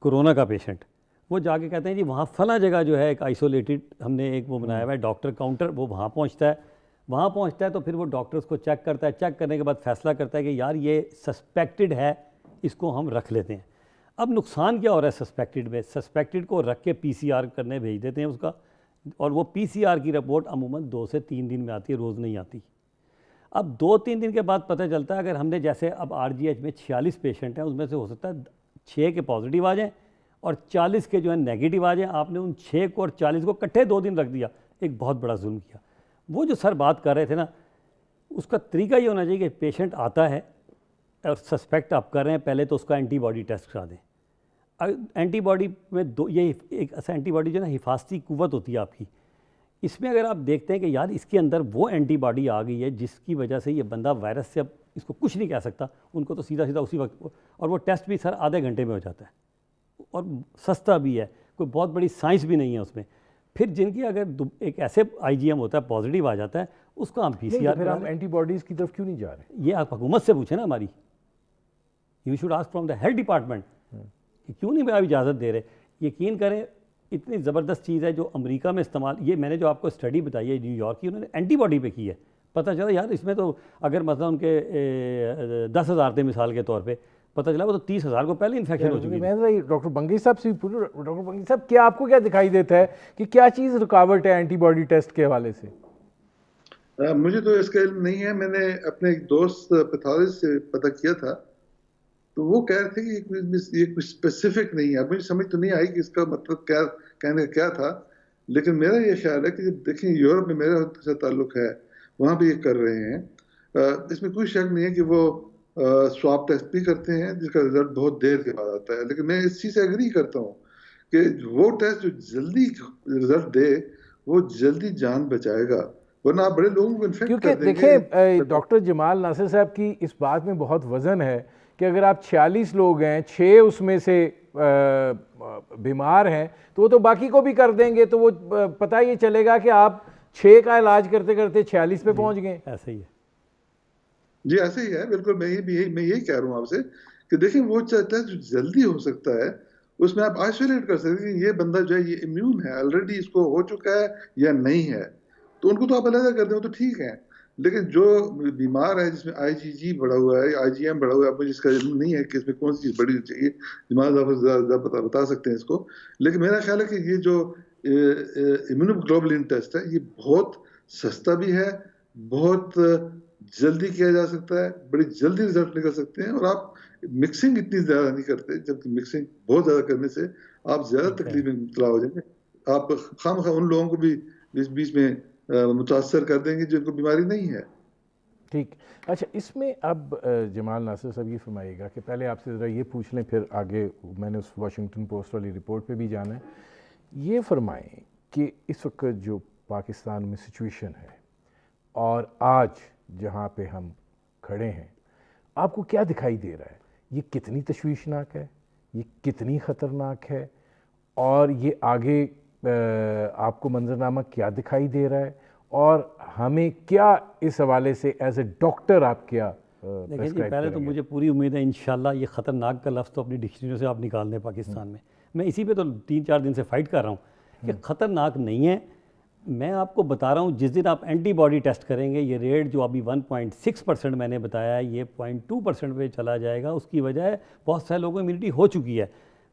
کورونا کا پیشنٹ، وہ جا کے کہتے ہیں جی وہاں فلاں جگہ جو ہے ایک آئسولیٹڈ ہم نے ایک وہ بنایا ہوا ہے ڈاکٹر کاؤنٹر، وہ وہاں پہنچتا ہے تو پھر وہ ڈاکٹر اس کو چیک کرتا ہے، چیک کرنے کے بعد فیصلہ کرتا ہے کہ یار یہ سسپیکٹڈ ہے، اس کو ہم رکھ لیتے ہیں۔ اب نقصان کیا ہو رہا ہے سسپیکٹڈ میں؟ سسپیکٹڈ کو رکھ کے پی سی آر کرنے بھیج دیتے ہیں اس کا، اور وہ پی سی آر کی رپورٹ عموماً 2 سے 3 دن میں آتی ہے، روز نہیں آتی۔ اب 2-3 دن کے بعد پتہ چلتا ہے اگر ہم نے جیسے اب آر جی ایچ میں 46 پیشنٹ ہیں، اس میں سے ہو سکتا ہے 6 کے پازیٹیو آ جائیں اور 40 کے جو ہیں نیگیٹو آ جائیں، آپ نے ان 6 کو اور 40 کو اکٹھے 2 دن رکھ دیا، ایک بہت بڑا ظلم کیا۔ وہ جو سر بات کر رہے تھے نا، اس کا طریقہ یہ ہونا چاہیے کہ پیشنٹ آتا ہے اور سسپیکٹ آپ کر رہے ہیں، پہلے تو اس کا اینٹی باڈی ٹیسٹ کرا دیں۔ اینٹی باڈی میں یہ ایک ایسا اینٹی باڈی جو ہے نا حفاظتی قوت ہوتی ہے آپ کی، اس میں اگر آپ دیکھتے ہیں کہ یار اس کے اندر وہ اینٹی باڈی آ گئی ہے جس کی وجہ سے یہ بندہ وائرس سے اب اس کو کچھ نہیں کہہ سکتا، ان کو تو سیدھا اسی وقت، اور وہ ٹیسٹ بھی سر آدھے گھنٹے میں ہو جاتا ہے اور سستا بھی ہے، کوئی بہت بڑی سائنس بھی نہیں ہے اس میں۔ پھر جن کی اگر ایک ایسے آئی جی ایم ہوتا ہے پازیٹیو آ جاتا ہے، اس کو ہم پی سی آر، پھر ہم اینٹی باڈیز کی طرف کیوں نہیں جا رہے؟ یہ آپ حکومت سے پوچھیں نا ہماری، you should ask from the health department کہ کیوں نہیں آپ اجازت دے رہے۔ یقین کریں اتنی زبردست چیز ہے جو امریکہ میں استعمال، یہ میں نے جو آپ کو اسٹڈی بتائی ہے نیو یارک کی، انہوں نے اینٹی باڈی پہ کی ہے، پتہ چلا یار اس میں تو اگر مثلا ان کے 10,000 تھے مثال کے طور پہ، پتہ چلا وہ تو 30,000 کو پہلے انفیکشن ہو چکی ہے۔ میں ڈاکٹر بنگی صاحب سے پوچھوں، ڈاکٹر بنگی صاحب کیا آپ کو کیا دکھائی دیتا ہے کہ کیا چیز رکاوٹ ہے اینٹی باڈی ٹیسٹ کے حوالے سے؟ مجھے تو اس کا علم نہیں ہے، میں نے اپنے ایک دوست پیتھولوجسٹ سے پتہ کیا تھا تو وہ کہہ رہے تھے کہ یہ کچھ اسپیسیفک نہیں ہے۔ اب مجھے سمجھ تو نہیں آئی کہ اس کا مطلب کیا کہنے کا کیا تھا، لیکن میرا یہ خیال ہے کہ دیکھیں یورپ میں میرا سے تعلق ہے، وہاں بھی یہ کر رہے ہیں، اس میں کوئی شک نہیں ہے کہ وہ سواب ٹیسٹ بھی کرتے ہیں جس کا رزلٹ بہت دیر کے بعد آتا ہے، لیکن میں اس چیز سے ایگری کرتا ہوں کہ وہ ٹیسٹ جو جلدی رزلٹ دے وہ جلدی جان بچائے گا، ورنہ آپ بڑے لوگوں کو انفیکٹ کیونکہ کر دیں گے۔ دیکھیں ڈاکٹر جمال ناصر صاحب کی اس بات میں بہت وزن ہے کہ اگر آپ 46 لوگ ہیں، 6 اس میں سے بیمار ہیں تو وہ تو باقی کو بھی کر دیں گے، تو وہ پتہ یہ چلے گا کہ آپ 6 کا علاج کرتے کرتے 46 پہ پہنچ گئے۔ ایسے ہی ہے جی ایسے ہی ہے، بالکل میں یہی کہہ رہا ہوں آپ سے کہ دیکھیں وہ چاہتا ہے جو جلدی ہو سکتا ہے اس میں آپ آئسولیٹ کر سکتے ہیں کہ یہ بندہ جو ہے یہ امیون ہے، آلریڈی اس کو ہو چکا ہے یا نہیں ہے، تو ان کو تو آپ علیحدہ کر دیں وہ تو ٹھیک ہے، لیکن جو بیمار ہے جس میں آئی جی جی بڑھا ہوا ہے، آئی جی ایم بڑھا ہوا ہے، مجھے اس کا علم نہیں ہے کہ اس میں کون سی چیز بڑی چاہیے، جماعت آپ زیادہ بتا سکتے ہیں اس کو، لیکن میرا خیال ہے کہ یہ جو امیونوگلوبولن ٹیسٹ ہے یہ بہت سستا بھی ہے، بہت جلدی کیا جا سکتا ہے، بڑی جلدی رزلٹ نکل سکتے ہیں، اور آپ مکسنگ اتنی زیادہ نہیں کرتے، جبکہ مکسنگ بہت زیادہ کرنے سے آپ زیادہ تکلیف میں مبتلا ہو جائیں گے، آپ خام خواہ ان لوگوں کو بھی بیچ میں متاثر کر دیں گے جن کو بیماری نہیں ہے۔ ٹھیک، اچھا اس میں اب جمال ناصر صاحب یہ فرمائیے گا کہ پہلے آپ سے ذرا یہ پوچھ لیں، پھر آگے میں نے اس واشنگٹن پوسٹ والی رپورٹ پہ بھی جانا ہے، یہ فرمائیں کہ اس وقت جو پاکستان میں سچویشن ہے اور آج جہاں پہ ہم کھڑے ہیں، آپ کو کیا دکھائی دے رہا ہے؟ یہ کتنی تشویشناک ہے، یہ کتنی خطرناک ہے، اور یہ آگے آپ کو منظرنامہ کیا دکھائی دے رہا ہے، اور ہمیں کیا اس حوالے سے ایز اے ڈاکٹر آپ کیا دیکھیں جی پہلے تو مجھے پوری امید ہے انشاءاللہ یہ خطرناک کا لفظ تو اپنی ڈکشنریوں سے آپ نکال دیں پاکستان میں اسی پہ تو 3-4 دن سے فائٹ کر رہا ہوں کہ خطرناک نہیں ہے۔ میں آپ کو بتا رہا ہوں جس دن آپ اینٹی باڈی ٹیسٹ کریں گے یہ ریٹ جو ابھی 1.6% میں نے بتایا ہے یہ 0.2% پہ چلا جائے گا، اس کی وجہ ہے بہت سارے لوگوں کو امیونٹی ہو چکی ہے۔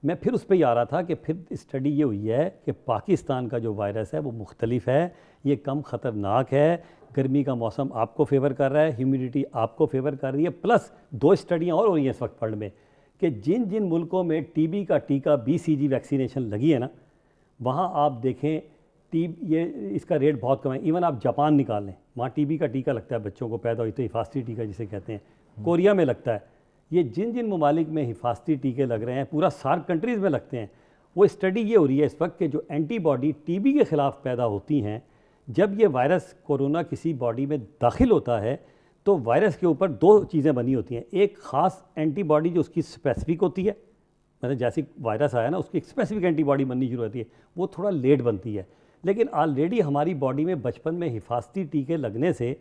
میں پھر اس پہ ہی آ رہا تھا کہ پھر اسٹڈی یہ ہوئی ہے کہ پاکستان کا جو وائرس ہے وہ مختلف ہے، یہ کم خطرناک ہے، گرمی کا موسم آپ کو فیور کر رہا ہے، ہیومیڈیٹی آپ کو فیور کر رہی ہے، پلس 2 اسٹڈیاں اور ہو رہی ہیں اس وقت ورلڈ میں کہ جن ملکوں میں ٹی بی کا ٹیکہ BCG ویکسینیشن لگی ہے نا، وہاں آپ دیکھیں یہ اس کا ریٹ بہت کم ہے۔ ایون آپ جاپان نکال لیں، وہاں ٹی بی کا ٹیکہ لگتا ہے بچوں کو پیدا ہوئی تو حفاظتی ٹیکہ جسے کہتے ہیں، کوریا میں لگتا ہے، یہ جن ممالک میں حفاظتی ٹیکے لگ رہے ہیں پورا سارک کنٹریز میں لگتے ہیں، وہ اسٹڈی یہ ہو رہی ہے اس وقت کہ جو اینٹی باڈی ٹی بی کے خلاف پیدا ہوتی ہیں، جب یہ وائرس کورونا کسی باڈی میں داخل ہوتا ہے تو وائرس کے اوپر 2 چیزیں بنی ہوتی ہیں، ایک خاص اینٹی باڈی جو اس کی اسپیسیفک ہوتی ہے مطلب جیسی وائرس آیا نا اس کی ایک اسپیسیفک اینٹی باڈی بننی شروع ہوتی ہے، وہ تھوڑا لیٹ بنتی ہے، لیکن آلریڈی ہماری باڈی میں بچپن میں حفاظتی ٹیکے لگنے سے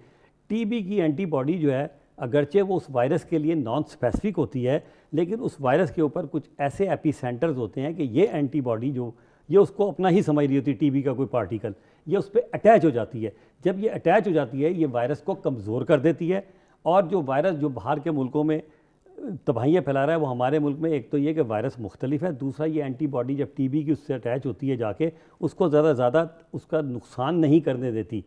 ٹی بی کی اینٹی باڈی جو ہے اگرچہ وہ اس وائرس کے لیے نان اسپیسیفک ہوتی ہے، لیکن اس وائرس کے اوپر کچھ ایسے ایپی سینٹرز ہوتے ہیں کہ یہ اینٹی باڈی جو یہ اس کو اپنا ہی سمجھ رہی ہوتی ہے ٹی بی کا کوئی پارٹیکل، یہ اس پہ اٹیچ ہو جاتی ہے. جب یہ اٹیچ ہو جاتی ہے یہ وائرس کو کمزور کر دیتی ہے، اور جو وائرس جو باہر کے ملکوں میں تباہیاں پھیلا رہا ہے وہ ہمارے ملک میں ایک تو یہ کہ وائرس مختلف ہے، دوسرا یہ اینٹی باڈی جب ٹی بی کی اس سے اٹیچ ہوتی ہے جا کے اس کو زیادہ اس کا نقصان نہیں کرنے دیتی.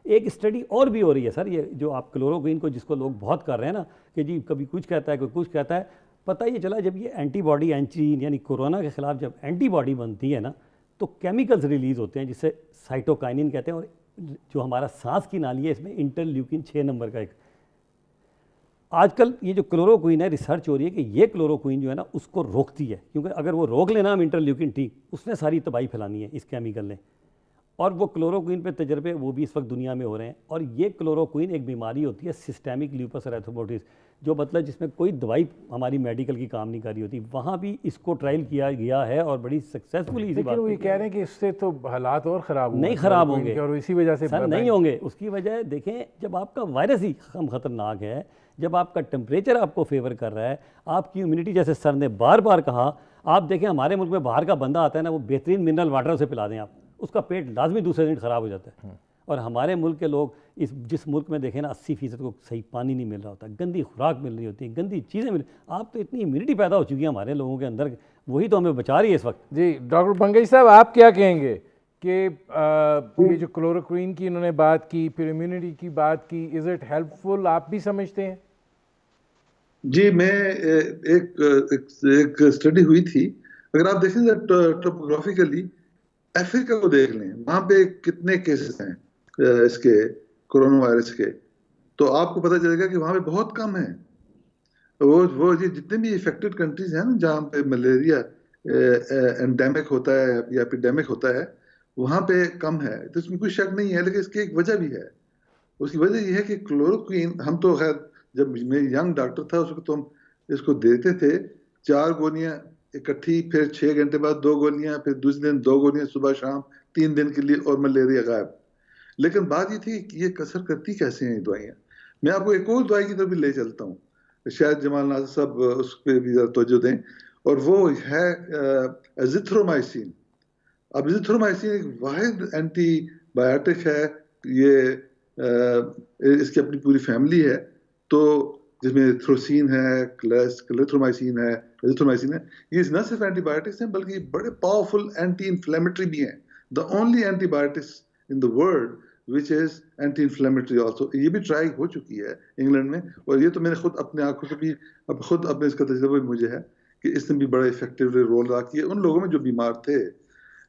ایک اسٹڈی اور بھی ہو رہی ہے سر، یہ جو آپ کلوروکوئین کو جس کو لوگ بہت کر رہے ہیں نا کہ جی کبھی کچھ کہتا ہے کوئی کچھ کہتا ہے، پتہ یہ چلا جب یہ اینٹی باڈی یعنی کورونا کے خلاف جب اینٹی باڈی بنتی ہے نا تو کیمیکلز ریلیز ہوتے ہیں جسے سائٹوکائنن کہتے ہیں، اور جو ہمارا سانس کی نالی ہے اس میں انٹرلیوکن 6 نمبر کا ایک آج کل یہ جو کلوروکوئین ہے ریسرچ ہو رہی ہے کہ یہ کلوروکوئین جو ہے نا اس کو روکتی ہے، کیونکہ اگر وہ روک لینا ہم انٹرلیوکن ٹی اس نے ساری تباہی پھیلانی ہے اس کیمیکل نے. اور وہ کلوروکوئین پہ تجربے وہ بھی اس وقت دنیا میں ہو رہے ہیں. اور یہ کلوروکوئین ایک بیماری ہوتی ہے سسٹیمک لیوپس ایریتھروپوئٹس، جو مطلب جس میں کوئی دوائی ہماری میڈیکل کی کام نہیں کر رہی ہوتی، وہاں بھی اس کو ٹرائل کیا گیا ہے اور بڑی سکسیزفلی. لیکن وہ یہ کہہ رہے ہیں کہ اس سے تو حالات اور خراب نہیں خراب ہوں گے، اور اسی وجہ سے سر نہیں ہوں گے. اس کی وجہ دیکھیں جب آپ کا وائرس ہی خطرناک ہے، جب آپ کا ٹمپریچر آپ کو فیور کر رہا ہے، آپ کی امیونٹی جیسے سر نے بار بار کہا، آپ دیکھیں ہمارے ملک میں باہر کا بندہ آتا ہے نا وہ بہترین منرل واٹر سے پلا دیں آپ، اس کا پیٹ لازمی دوسرے دن خراب ہو جاتا ہے. اور ہمارے ملک کے لوگ جس ملک میں دیکھیں نا 80% کو صحیح پانی نہیں مل رہا ہوتا، گندی خوراک مل رہی ہوتی ہے، گندی چیزیں مل، آپ تو اتنی امیونٹی پیدا ہو چکی ہے ہمارے لوگوں کے اندر، وہی تو ہمیں بچا رہی ہے اس وقت. جی ڈاکٹر بنگئی صاحب آپ کیا کہیں گے کہ یہ جو کلوروکوئین کی انہوں نے بات کی، پھر امیونٹی کی بات کی، از اٹ ہیلپ فل آپ بھی سمجھتے ہیں؟ جی میں ایک اسٹڈی ہوئی تھی، اگر آپ دیکھیں ٹوپوگرافیکلی افریقہ کو دیکھ لیں، وہاں پہ کتنے کیسز ہیں اس کے کورونا وائرس کے، تو آپ کو پتہ چلے گا کہ وہاں پہ بہت کم ہیں. وہ جتنے بھی افیکٹڈ کنٹریز ہیں نا جہاں پہ ملیریا انڈیمک ہوتا ہے یا ایپیڈیمک ہوتا ہے وہاں پہ کم ہے، تو اس میں کوئی شک نہیں ہے. لیکن اس کی ایک وجہ بھی ہے، اس کی وجہ یہ ہے کہ کلوروکوئین ہم تو خیر جب میں ینگ ڈاکٹر تھا اس وقت تو ہم اس کو دیتے تھے 4 گولیاں اکٹھی، پھر 6 گھنٹے بعد 2 گولیاں، پھر دوسرے دن 2 گولیاں صبح شام 3 دن کے لیے، اور ملیریا غائب. لیکن بات یہ تھی کہ یہ کثر کرتی کیسے ہیں یہ دوائیاں. میں آپ کو ایک اور دوائی کی طرف بھی لے چلتا ہوں، شاید جمال ناصر صاحب اس پہ بھی ذرا توجہ دیں، اور وہ ہے ایزیتھرومائسین. اب ایزیتھرومائسین ایک واحد اینٹی بایوٹک ہے، یہ اس کی اپنی پوری فیملی ہے، تو جس میں تھروسین ہے، کلیتھرومائسین ہے، ایزیتھرومائسین ہے. یہ نہ صرف اینٹی بایوٹکس ہیں بلکہ یہ بڑے پاورفل اینٹی انفلیمیٹری بھی ہیں. The only antibiotics in the world which is anti inflammatory also. یہ بھی ٹرائی ہو چکی ہے انگلینڈ میں، اور یہ تو میں نے خود اپنے آنکھوں سے بھی خود اپنے اس کا تجربہ بھی مجھے ہے کہ اس نے بھی بڑا افیکٹو رول ادا کیا ان لوگوں میں جو بیمار تھے.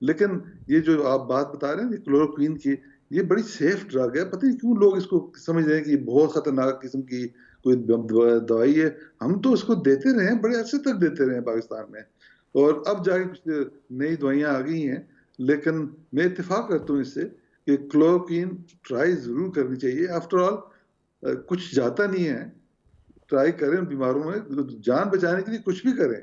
لیکن یہ جو آپ بات بتا رہے ہیں کلوروکوئین کی، یہ بڑی سیف ڈرگ ہے. پتہ نہیں کیوں لوگ اس کو سمجھ رہے ہیں کہ یہ بہت خطرناک قسم کی کوئی دوائی ہے. ہم تو اس کو دیتے رہے ہیں، بڑے عرصے تک دیتے رہے ہیں پاکستان میں، اور اب جا کے کچھ نئی دوائیاں آ گئی ہیں. لیکن میں اتفاق کرتا ہوں اس سے کہ کلوروکوئین ٹرائی ضرور کرنی چاہیے. آفٹر آل کچھ جاتا نہیں ہے، ٹرائی کریں ان بیماروں میں، جان بچانے کے لیے کچھ بھی کریں.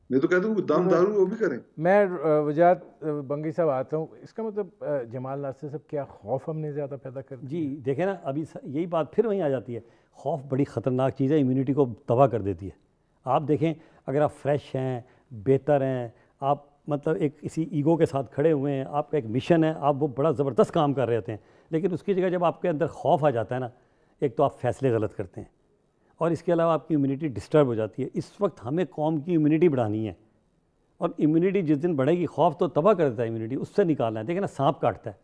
میں تو کہتا ہوں دم دارو وہ بھی کریں. میں وجاہت بنگی صاحب آتا ہوں، اس کا مطلب جمال ناصر صاحب کیا خوف ہم نے زیادہ پیدا کر دیا؟ جی دیکھیں نا ابھی یہی بات پھر وہیں آ جاتی ہے، خوف بڑی خطرناک چیز ہے، امیونٹی کو تباہ کر دیتی ہے. آپ دیکھیں اگر آپ فریش ہیں، بہتر ہیں، آپ مطلب ایک اسی ایگو کے ساتھ کھڑے ہوئے ہیں، آپ کا ایک مشن ہے، آپ وہ بڑا زبردست کام کر رہے ہوتے ہیں، لیکن اس کی جگہ جب آپ کے اندر خوف آ جاتا ہے نا، ایک تو آپ فیصلے غلط کرتے ہیں، اور اس کے علاوہ آپ کی امیونٹی ڈسٹرب ہو جاتی ہے. اس وقت ہمیں قوم کی امیونٹی بڑھانی ہے، اور امیونٹی جس دن بڑھے گی، خوف تو تباہ کر دیتا ہے، امیونٹی اس سے نکالنا ہے. دیکھیں نا سانپ کاٹتا ہے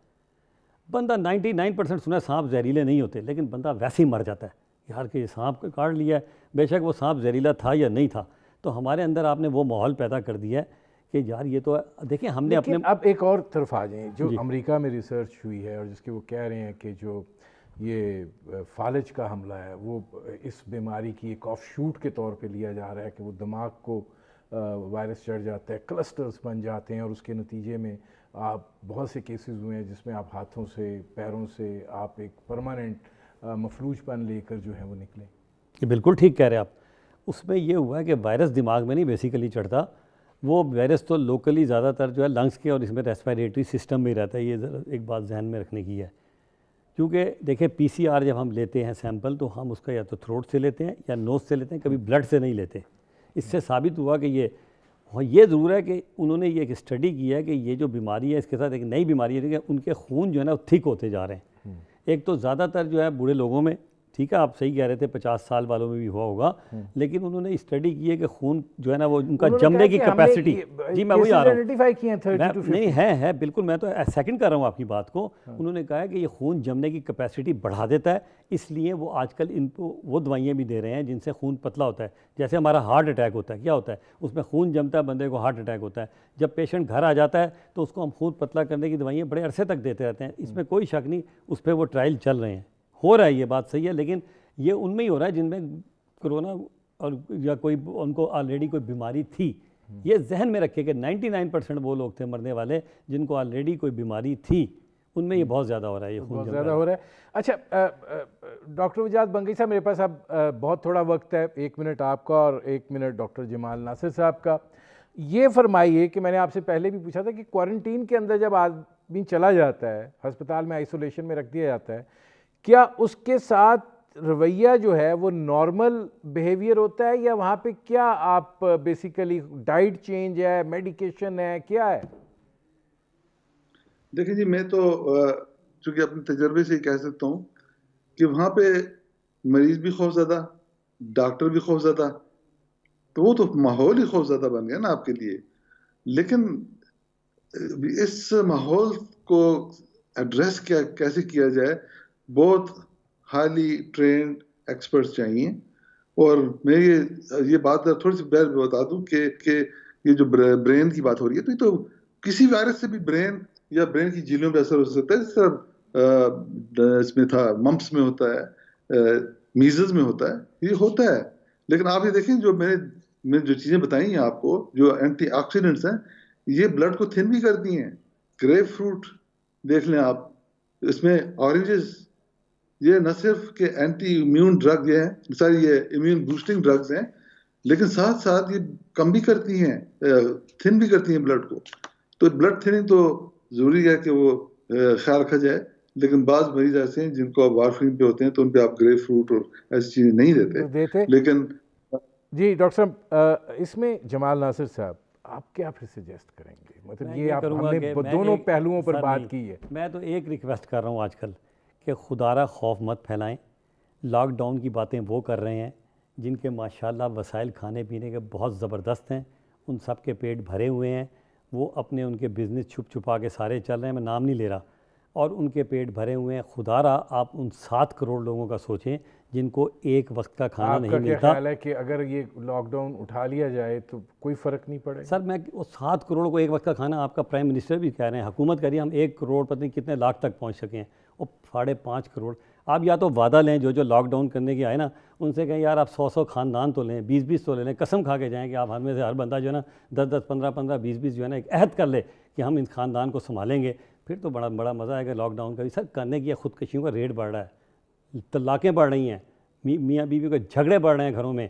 بندہ، 99% سنا ہے سانپ زہریلے نہیں ہوتے، لیکن بندہ ویسے ہی مر جاتا ہے یار کہ یہ سانپ کاٹ لیا ہے، بے شک وہ سانپ زہریلا تھا یا نہیں تھا. تو ہمارے اندر آپ نے وہ ماحول پیدا کر دیا ہے کہ یار یہ تو دیکھیں ہم نے اپنے اب ایک اور طرف آ جائیں جو امریکہ میں ریسرچ ہوئی ہے، اور جس کے وہ کہہ رہے ہیں کہ جو یہ فالج کا حملہ ہے وہ اس بیماری کی ایک آف شوٹ کے طور پہ لیا جا رہا ہے کہ وہ دماغ کو وائرس چڑھ جاتا ہے، کلسٹرز بن جاتے ہیں، اور اس کے نتیجے میں آپ بہت سے کیسز ہوئے ہیں جس میں آپ ہاتھوں سے پیروں سے آپ ایک پرماننٹ مفلوج پن لے کر جو ہے وہ نکلیں. یہ بالکل ٹھیک کہہ رہے ہیں آپ. اس میں یہ ہوا ہے کہ وائرس دماغ میں نہیں بیسیکلی چڑھتا، وہ وائرس تو لوکلی زیادہ تر جو ہے لنگس کے اور اس میں ریسپیریٹری سسٹم میں رہتا ہے. یہ ذرا ایک بات ذہن میں رکھنے کی ہے, کیونکہ دیکھیں پی سی آر جب ہم لیتے ہیں سیمپل تو ہم اس کا یا تو تھروٹ سے لیتے ہیں یا نوز سے لیتے ہیں, کبھی بلڈ سے نہیں لیتے. اس سے ثابت ہوا کہ یہ ضرور ہے کہ انہوں نے یہ ایک اسٹڈی کی ہے کہ یہ جو بیماری ہے اس کے ساتھ ایک نئی بیماری ہے کہ ان کے خون جو ہے نا وہ تھک ہوتے جا رہے ہیں. ایک تو زیادہ تر جو ہے بوڑھے لوگوں میں, ٹھیک ہے آپ صحیح کہہ رہے تھے 50 سال والوں میں بھی ہوا ہوگا, لیکن انہوں نے اسٹڈی کی ہے کہ خون جو ہے نا وہ ان کا جمنے کی کیپیسٹی, جی میں وہی آ رہا ہوں, نہیں ہے بالکل, میں تو سیکنڈ کر رہا ہوں آپ کی بات کو. انہوں نے کہا ہے کہ یہ خون جمنے کی کیپیسٹی بڑھا دیتا ہے, اس لیے وہ آج کل ان کو وہ دوائیاں بھی دے رہے ہیں جن سے خون پتلا ہوتا ہے. جیسے ہمارا ہارٹ اٹیک ہوتا ہے, کیا ہوتا ہے اس میں خون جمتا ہے, بندے کو ہارٹ اٹیک ہوتا ہے. جب پیشنٹ گھر آ جاتا ہے تو اس کو ہم خون پتلا کرنے کی دوائیاں بڑے عرصے تک دیتے رہتے ہیں, اس میں کوئی شک نہیں, اس پہ وہ ٹرائل چل رہے ہیں, ہو رہا ہے, یہ بات صحیح ہے. لیکن یہ ان میں ہی ہو رہا ہے جن میں کرونا اور یا کوئی ان کو آلریڈی کوئی بیماری تھی. یہ ذہن میں رکھے کہ 99% وہ لوگ تھے مرنے والے جن کو آلریڈی کوئی بیماری تھی, ان میں یہ بہت زیادہ ہو رہا ہے, یہ خون زیادہ ہو رہا ہے. اچھا ڈاکٹر وجاد بنگئی صاحب, میرے پاس اب بہت تھوڑا وقت ہے, 1 منٹ آپ کا اور 1 منٹ ڈاکٹر جمال ناصر صاحب کا. یہ فرمائیے کہ میں نے آپ سے پہلے بھی پوچھا تھا کہ کوارنٹین کے اندر جب آدمی چلا جاتا ہے, ہسپتال میں آئسولیشن میں رکھ دیا جاتا ہے, کیا اس کے ساتھ رویہ جو ہے وہ نارمل بیہیویئر ہوتا ہے, یا وہاں پہ کیا آپ بیسیکلی ڈائٹ چینج ہے, میڈیکیشن ہے, کیا ہے؟ دیکھیں جی, میں تو چونکہ اپنے تجربے سے ہی کہہ سکتا ہوں کہ وہاں پہ مریض بھی خوف زدہ, ڈاکٹر بھی خوف زدہ, تو وہ تو ماحول ہی خوف زدہ بن گیا نا آپ کے لیے. لیکن اس ماحول کو ایڈریس کیسے کیا جائے, بہت ہائیلی ٹرینڈ ایکسپرٹس چاہیے. اور میں یہ بات تھوڑی سی بتا دوں کہ یہ جو برین کی بات ہو رہی ہے, تو یہ تو کسی وائرس سے بھی برین یا برین کی جھیلوں پہ اثر ہو سکتا ہے. جس طرح اس میں تھا, ممپس میں ہوتا ہے, میزلز میں ہوتا ہے, یہ ہوتا ہے. لیکن آپ یہ دیکھیں جو میں نے جو چیزیں بتائی ہیں آپ کو, جو اینٹی آکسیڈنٹس ہیں, یہ بلڈ کو تھن بھی کرتی ہیں. گریپ فروٹ دیکھ لیں آپ, اس میں اورنجز, یہ نہ صرف کہ اینٹی امیون ڈرگ یہ ہیں, ساری یہ امیون بوسٹنگ ڈرگز ہیں, لیکن ساتھ ساتھ یہ کم بھی کرتی ہیں, تھن بھی کرتی ہیں بلڈ کو. تو بلڈ تھننگ تو ضروری ہے کہ وہ خیال رکھا جائے. لیکن بعض مریض ایسے ہیں جن کو آپ وارفرین پہ ہوتے ہیں, تو ان پہ آپ گریپ فروٹ اور ایسی چیزیں نہیں دیتے. لیکن جی ڈاکٹر صاحب, اس میں جمال ناصر صاحب آپ کیا پھر سجیسٹ کریں گے؟ مطلب یہ آپ ہم نے دونوں پہلوؤں پر بات کی ہے. میں تو ایک ریکویسٹ کر رہا ہوں آج کل کہ خدا را خوف مت پھیلائیں. لاک ڈاؤن کی باتیں وہ کر رہے ہیں جن کے ماشاءاللہ وسائل کھانے پینے کے بہت زبردست ہیں, ان سب کے پیٹ بھرے ہوئے ہیں, وہ اپنے ان کے بزنس چھپ چھپا کے سارے چل رہے ہیں, میں نام نہیں لے رہا, اور ان کے پیٹ بھرے ہوئے ہیں. خدا را آپ ان 7 کروڑ لوگوں کا سوچیں جن کو ایک وقت کا کھانا نہیں ملتا. آپ کا کیا خیال ہے کہ اگر یہ لاک ڈاؤن اٹھا لیا جائے تو کوئی فرق نہیں پڑے؟ سر میں وہ 7 کروڑ کو ایک وقت کا کھانا, آپ کا پرائم منسٹر بھی کہہ رہے ہیں, حکومت کہہ رہی ہے ہم 1 کروڑ پتہ نہیں کتنے لاکھ تک پہنچ سکے ہیں, اور 5.5 کروڑ. آپ یا تو وعدہ لیں, جو لاک ڈاؤن کرنے کے آئے نا ان سے کہیں یار آپ 100 خاندان تو لیں, 20 تو لے لیں, قسم کھا کے جائیں کہ آپ ہر میں سے ہر بندہ جو ہے نا 10 15 20 جو ہے نا ایک عہد کر لے کہ ہم ان خاندان کو سنبھالیں گے, پھر تو بڑا مزہ آئے گا. لاک ڈاؤن کا بھی سر کرنے کی خودکشیوں کا ریٹ بڑھ رہا ہے, طلاقیں بڑھ رہی ہیں, میاں بیوی کے جھگڑے بڑھ رہے ہیں گھروں میں.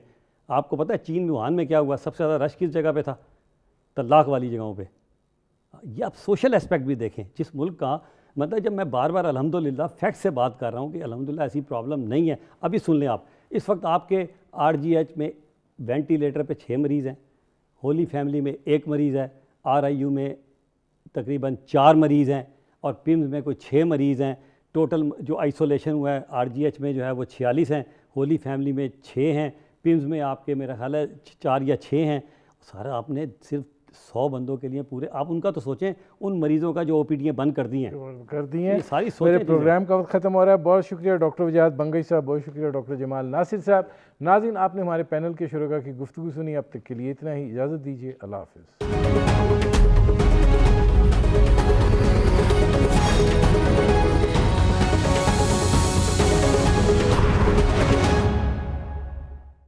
آپ کو پتہ ہے چین ووہان میں کیا ہوا, سب سے زیادہ رش کس جگہ پہ تھا؟ طلاق والی جگہوں پہ. یہ آپ سوشل اسپیکٹ بھی دیکھیں جس ملک کا, مطلب جب میں بار بار الحمدللہ فیکٹ سے بات کر رہا ہوں کہ الحمدللہ ایسی پرابلم نہیں ہے. ابھی سن لیں آپ, اس وقت آپ کے RGH میں وینٹیلیٹر پہ 6 مریض ہیں, ہولی فیملی میں 1 مریض ہے, RIU میں تقریباً 4 مریض ہیں, اور PIMS میں کوئی 6 مریض ہیں. ٹوٹل جو آئسولیشن ہوا ہے RGH میں جو ہے وہ 46 ہیں, ہولی فیملی میں 6 ہیں, PIMS میں آپ کے میرا خیال ہے 4 یا 6 ہیں. سارا آپ نے صرف 100 بندوں کے لیے پورے, آپ ان کا تو سوچیں, ان مریضوں کا جو OPD بند کر دی ہیں ساری. میرے پروگرام کا وقت ختم ہو رہا ہے. بہت شکریہ ڈاکٹر وجاد بنگئی صاحب, بہت شکریہ ڈاکٹر جمال ناصر صاحب. ناظرین, آپ نے ہمارے پینل کے شرکاء کی گفتگو سنی. اب تک کے لیے اتنا ہی, اجازت دیجیے, اللہ حافظ.